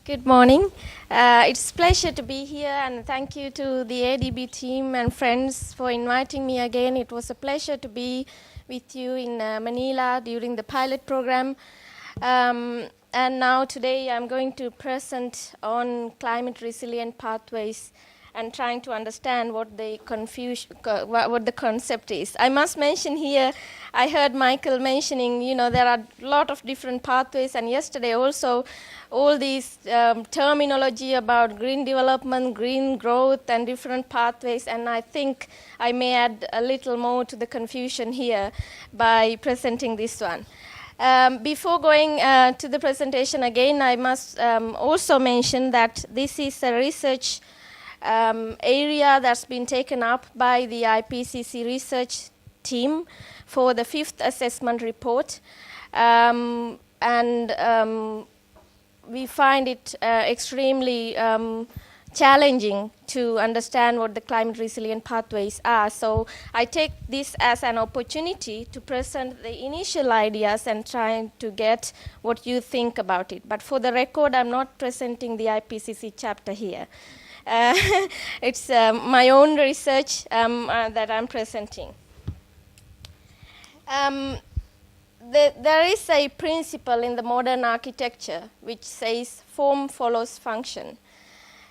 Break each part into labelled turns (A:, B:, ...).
A: Good morning. It's a pleasure to be here, and thank you to the ADB team and friends for inviting me again. It was a pleasure to be with you in Manila during the pilot program. And now today I'm going to present on climate resilient pathways and trying to understand what the what the concept is. I must mention here, I heard Michael mentioning, there are a lot of different pathways, and yesterday also all these terminology about green development, green growth, and different pathways, and I think I may add a little more to the confusion here by presenting this one. Before going to the presentation again, I must also mention that this is a research area that's been taken up by the IPCC research team for the 5th assessment report. We find it extremely challenging to understand what the climate resilient pathways are. So I take this as an opportunity to present the initial ideas and trying to get what you think about it. But for the record, I'm not presenting the IPCC chapter here. It's my own research that I'm presenting. There is a principle in the modern architecture which says form follows function,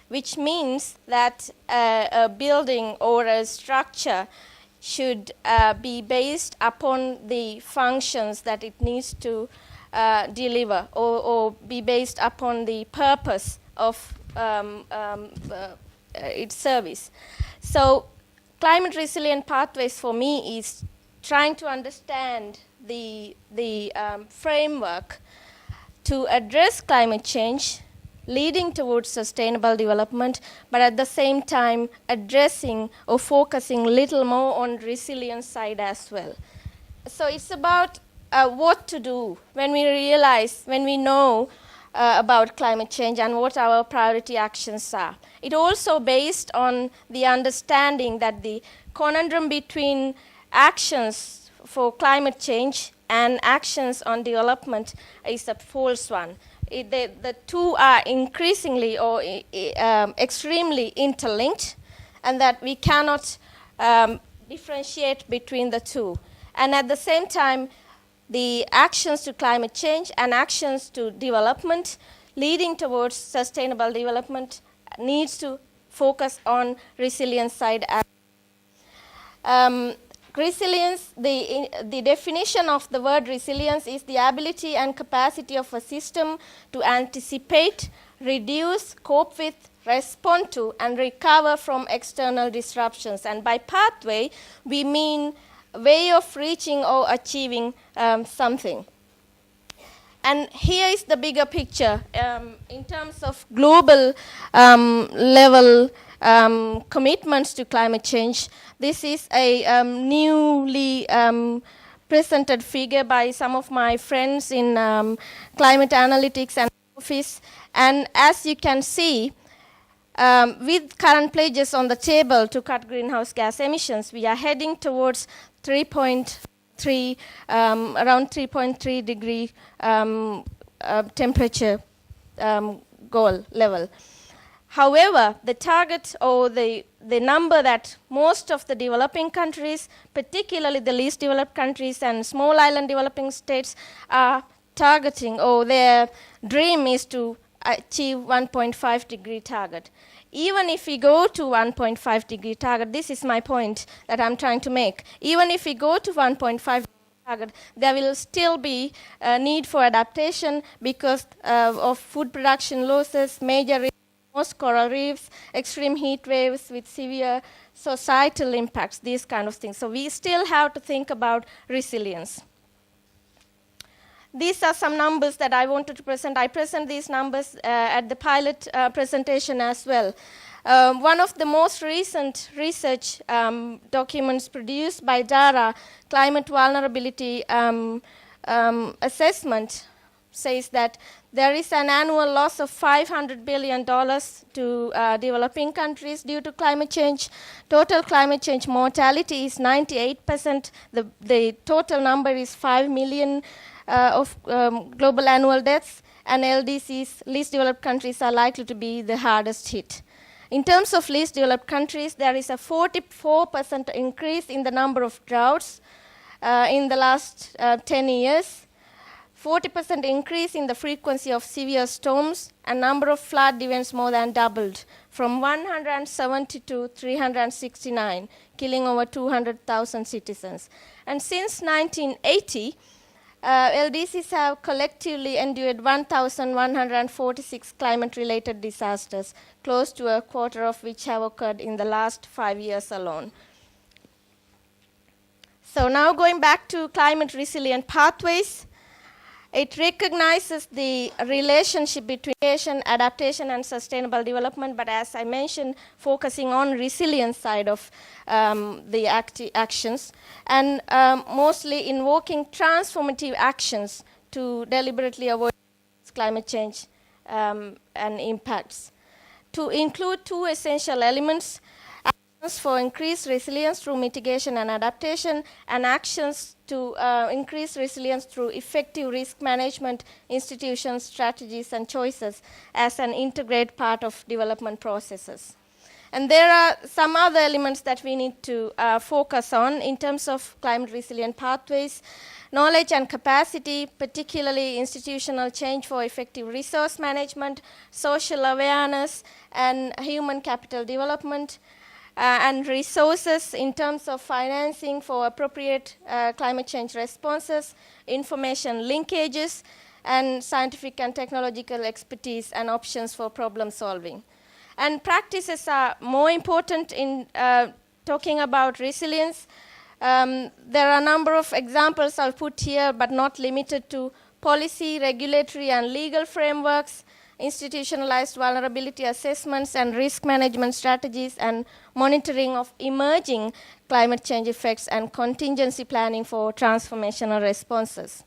A: which means that a building or a structure should be based upon the functions that it needs to deliver, or be based upon the purpose of its service. So climate resilient pathways for me is trying to understand the framework to address climate change, leading towards sustainable development, but at the same time addressing or focusing a little more on resilience side as well. So it's about what to do when we know about climate change and what our priority actions are. It also based on the understanding that the conundrum between actions for climate change and actions on development is a false one. The two are increasingly or extremely interlinked, and that we cannot differentiate between the two. And at the same time, the actions to climate change and actions to development leading towards sustainable development needs to focus on resilience side. Resilience, the definition of the word resilience is the ability and capacity of a system to anticipate, reduce, cope with, respond to, and recover from external disruptions. And by pathway, we mean a way of reaching or achieving something. And here is the bigger picture in terms of global level commitments to climate change. This is a newly presented figure by some of my friends in climate analytics and office. And as you can see, with current pledges on the table to cut greenhouse gas emissions, we are heading towards around 3.3 degree temperature goal level. However, the target or the number that most of the developing countries, particularly the least developed countries and small island developing states, are targeting, or their dream is to achieve 1.5 degree target. Even if we go to 1.5 degree target, this is my point that I'm trying to make. Even if we go to 1.5 target, there will still be a need for adaptation because of food production losses, major most coral reefs, extreme heat waves with severe societal impacts, these kind of things. So we still have to think about resilience. These are some numbers that I wanted to present. I present these numbers at the pilot presentation as well. One of the most recent research documents produced by DARA, Climate Vulnerability Assessment, says that there is an annual loss of $500 billion to developing countries due to climate change. Total climate change mortality is 98%. The total number is 5 million of global annual deaths. and LDCs, least developed countries, are likely to be the hardest hit. In terms of least developed countries, there is a 44% increase in the number of droughts in the last 10 years, 40% increase in the frequency of severe storms, and number of flood events more than doubled from 170 to 369, killing over 200,000 citizens. And since 1980, LDCs have collectively endured 1,146 climate-related disasters, close to a quarter of which have occurred in the last 5 years alone. So now going back to climate resilient pathways, it recognizes the relationship between adaptation, and sustainable development, but as I mentioned, focusing on resilience side of the actions, and mostly invoking transformative actions to deliberately avoid climate change and impacts. To include two essential elements: actions for increased resilience through mitigation and adaptation, and actions to increase resilience through effective risk management, institutions, strategies, and choices as an integrated part of development processes. And there are some other elements that we need to focus on in terms of climate resilient pathways: knowledge and capacity, particularly institutional change for effective resource management, social awareness, and human capital development, and resources in terms of financing for appropriate climate change responses, information linkages, and scientific and technological expertise and options for problem solving. And practices are more important in talking about resilience. There are a number of examples I'll put here, but not limited to: policy, regulatory, and legal frameworks, institutionalized vulnerability assessments and risk management strategies, and monitoring of emerging climate change effects, and contingency planning for transformational responses.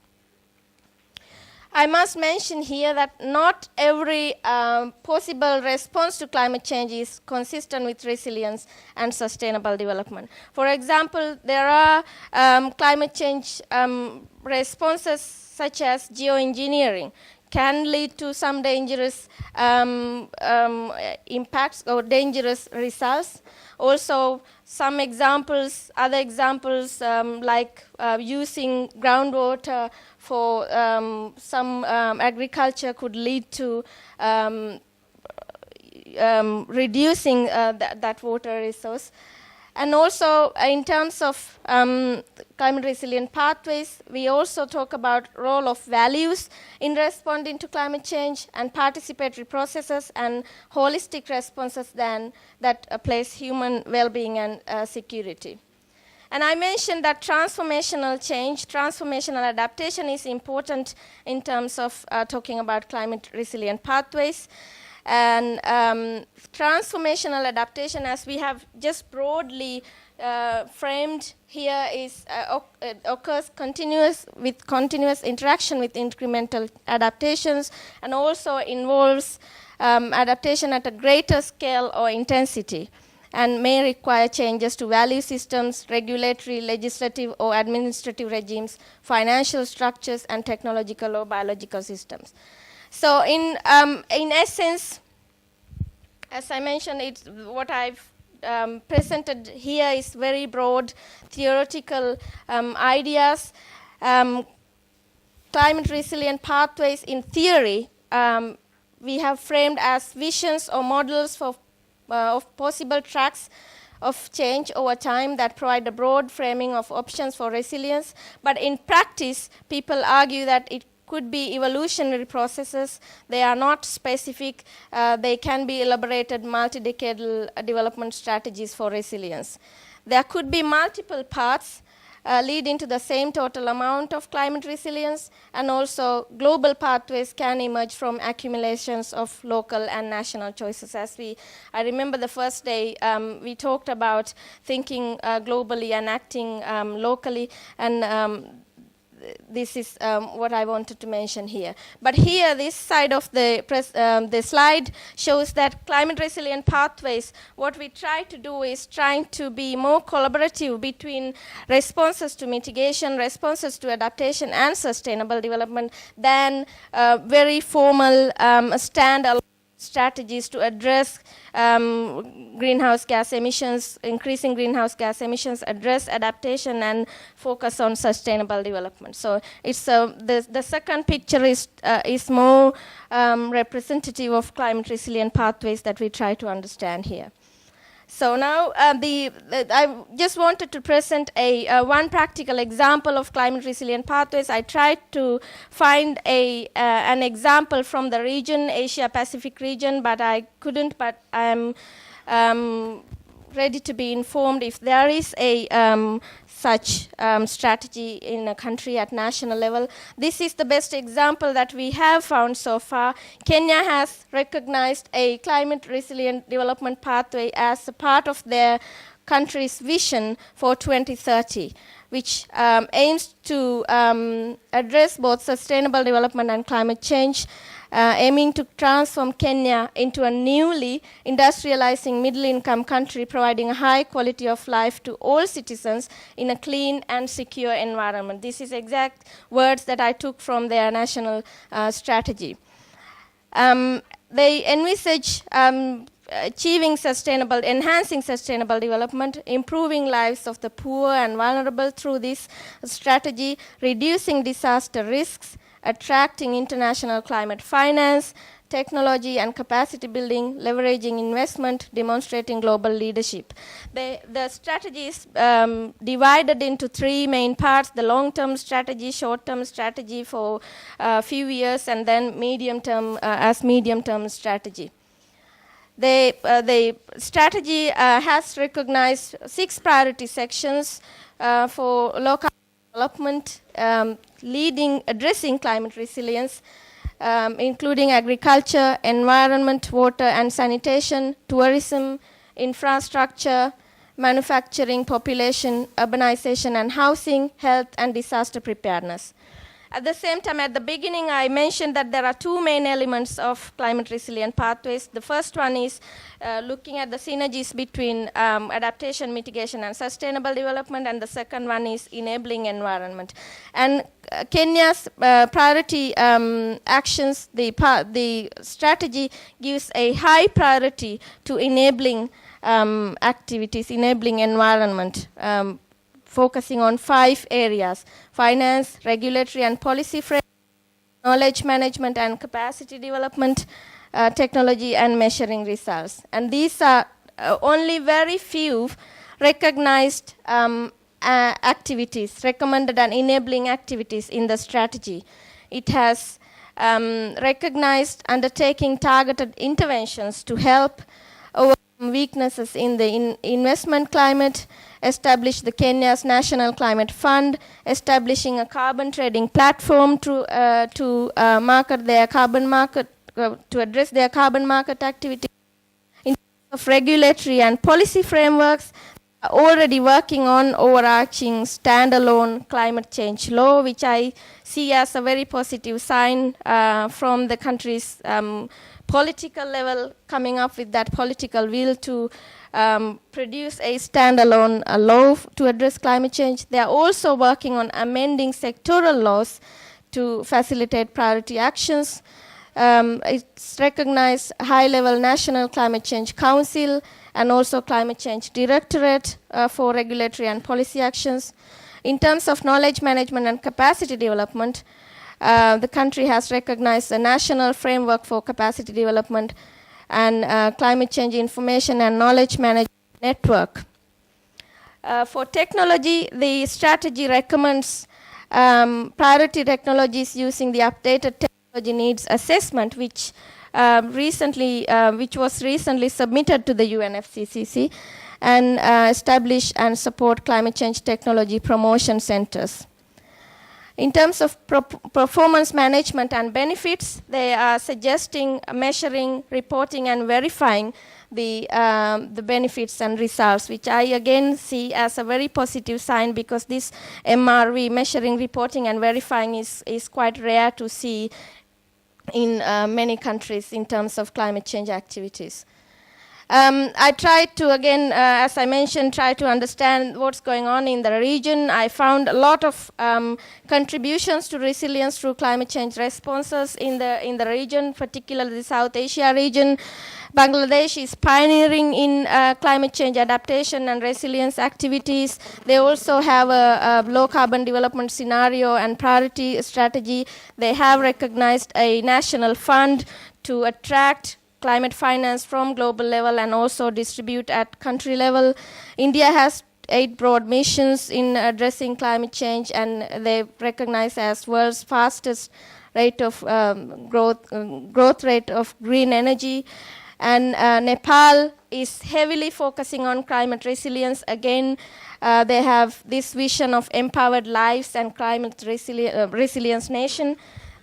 A: I must mention here that not every possible response to climate change is consistent with resilience and sustainable development. For example, there are climate change responses such as geoengineering, can lead to some dangerous impacts or dangerous results. Also, some examples, other examples like using groundwater for some agriculture could lead to reducing that water resource. And also, in terms of climate resilient pathways, we also talk about role of values in responding to climate change, and participatory processes and holistic responses that place human well-being and security. And I mentioned that transformational change, transformational adaptation is important in terms of talking about climate resilient pathways. And transformational adaptation, as we have just broadly framed here, is occurs with continuous interaction with incremental adaptations, and also involves adaptation at a greater scale or intensity, and may require changes to value systems, regulatory, legislative, or administrative regimes, financial structures, and technological or biological systems. So in essence, as I mentioned, what I've presented here is very broad theoretical ideas. Climate resilient pathways in theory we have framed as visions or models for of possible tracks of change over time that provide a broad framing of options for resilience. But in practice, people argue that it could be evolutionary processes. They are not specific. They can be elaborated multi-decadal development strategies for resilience. There could be multiple paths leading to the same total amount of climate resilience, and also global pathways can emerge from accumulations of local and national choices. I remember the first day we talked about thinking globally and acting locally, and this is what I wanted to mention here. But here, this side of the slide shows that climate resilient pathways, what we try to do is trying to be more collaborative between responses to mitigation, responses to adaptation and sustainable development than very formal standalone strategies to address greenhouse gas emissions, increasing greenhouse gas emissions, address adaptation, and focus on sustainable development. So it's the second picture is more representative of climate resilient pathways that we try to understand here. So now I just wanted to present one practical example of climate resilient pathways. I tried to find an example from the region, Asia Pacific region, but I couldn't. But I'm ready to be informed if there is such strategy in a country at national level. This is the best example that we have found so far. Kenya has recognized a climate resilient development pathway as a part of their country's vision for 2030, which aims to address both sustainable development and climate change, aiming to transform Kenya into a newly industrializing middle-income country, providing a high quality of life to all citizens in a clean and secure environment. This is exact words that I took from their national strategy. They envisage enhancing sustainable development, improving lives of the poor and vulnerable through this strategy, reducing disaster risks, attracting international climate finance, technology and capacity building, leveraging investment, demonstrating global leadership. The strategy is divided into three main parts: the long-term strategy, short-term strategy for a few years, and then medium-term strategy. The strategy has recognized 6 priority sections for local development, addressing climate resilience, including agriculture, environment, water and sanitation, tourism, infrastructure, manufacturing, population, urbanization and housing, health and disaster preparedness. At the same time, at the beginning, I mentioned that there are 2 main elements of climate resilient pathways. The first one is looking at the synergies between adaptation, mitigation, and sustainable development, and the second one is enabling environment. And Kenya's priority actions, the strategy gives a high priority to enabling activities, enabling environment, focusing on 5 areas: finance, regulatory and policy framework, knowledge management and capacity development, technology and measuring results. And these are only very few recognized activities, recommended and enabling activities in the strategy. It has recognized undertaking targeted interventions to help overcome weaknesses in the investment climate, establish the Kenya's National Climate Fund, establishing a carbon trading platform to market their carbon market, to address their carbon market activity. In terms of regulatory and policy frameworks, already working on overarching standalone climate change law, which I see as a very positive sign from the country's political level, coming up with that political will to produce a standalone law to address climate change. They are also working on amending sectoral laws to facilitate priority actions. It's recognized high-level National Climate Change Council and also Climate Change Directorate for regulatory and policy actions. In terms of knowledge management and capacity development, the country has recognized a national framework for capacity development and climate change information and knowledge management network. For technology, the strategy recommends priority technologies using the updated technology needs assessment, which was recently submitted to the UNFCCC, and establish and support climate change technology promotion centers. In terms of performance management and benefits, they are suggesting measuring, reporting, and verifying the benefits and results, which I again see as a very positive sign, because this MRV, measuring, reporting and verifying, is quite rare to see in many countries in terms of climate change activities. I tried to, again, as I mentioned, try to understand what's going on in the region. I found a lot of contributions to resilience through climate change responses in the region, particularly the South Asia region. Bangladesh is pioneering in climate change adaptation and resilience activities. They also have a low carbon development scenario and priority strategy. They have recognized a national fund to attract climate finance from global level and also distribute at country level. India has 8 broad missions in addressing climate change, and they recognize as world's fastest rate of growth rate of green energy. And Nepal is heavily focusing on climate resilience. Again, they have this vision of empowered lives and climate resilience nation.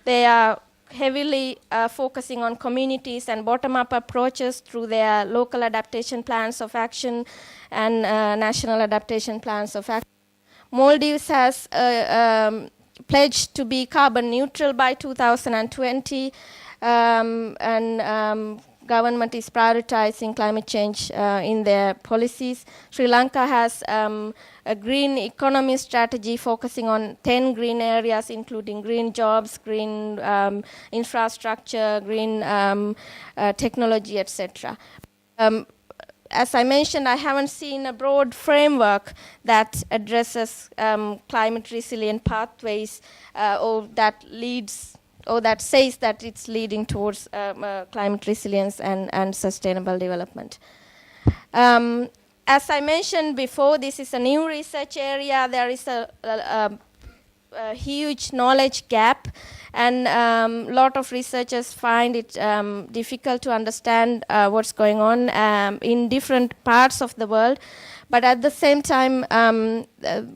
A: They are heavily focusing on communities and bottom-up approaches through their local adaptation plans of action and national adaptation plans of action. Maldives has pledged to be carbon neutral by 2020, and government is prioritizing climate change in their policies. Sri Lanka has a green economy strategy focusing on 10 green areas, including green jobs, green infrastructure, green technology, etc. As I mentioned, I haven't seen a broad framework that addresses climate resilient pathways or that leads, or that says that it's leading towards climate resilience and sustainable development. As I mentioned before, this is a new research area. There is a huge knowledge gap, and a lot of researchers find it difficult to understand what's going on in different parts of the world. But at the same time,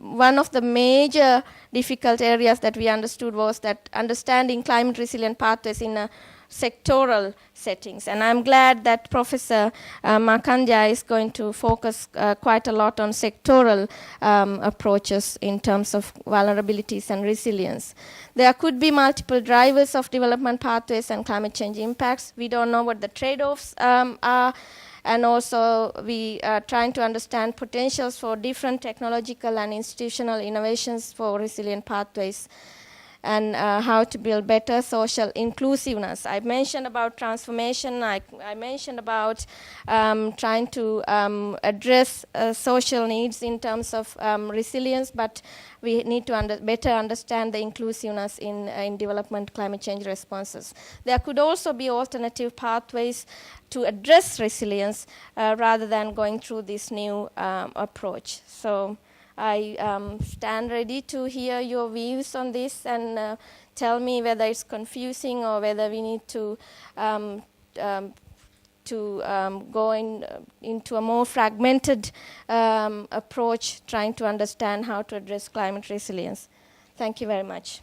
A: one of the major difficult areas that we understood was that understanding climate resilient pathways in a sectoral settings. And I'm glad that Professor Makanja is going to focus quite a lot on sectoral approaches in terms of vulnerabilities and resilience. There could be multiple drivers of development pathways and climate change impacts. We don't know what the trade-offs are. And also we are trying to understand potentials for different technological and institutional innovations for resilient pathways, and how to build better social inclusiveness. I mentioned about transformation. I mentioned about trying to address social needs in terms of resilience, but we need to better understand the inclusiveness in development climate change responses. There could also be alternative pathways to address resilience rather than going through this new approach. So I stand ready to hear your views on this, and tell me whether it's confusing or whether we need to go into a more fragmented approach, trying to understand how to address climate resilience. Thank you very much.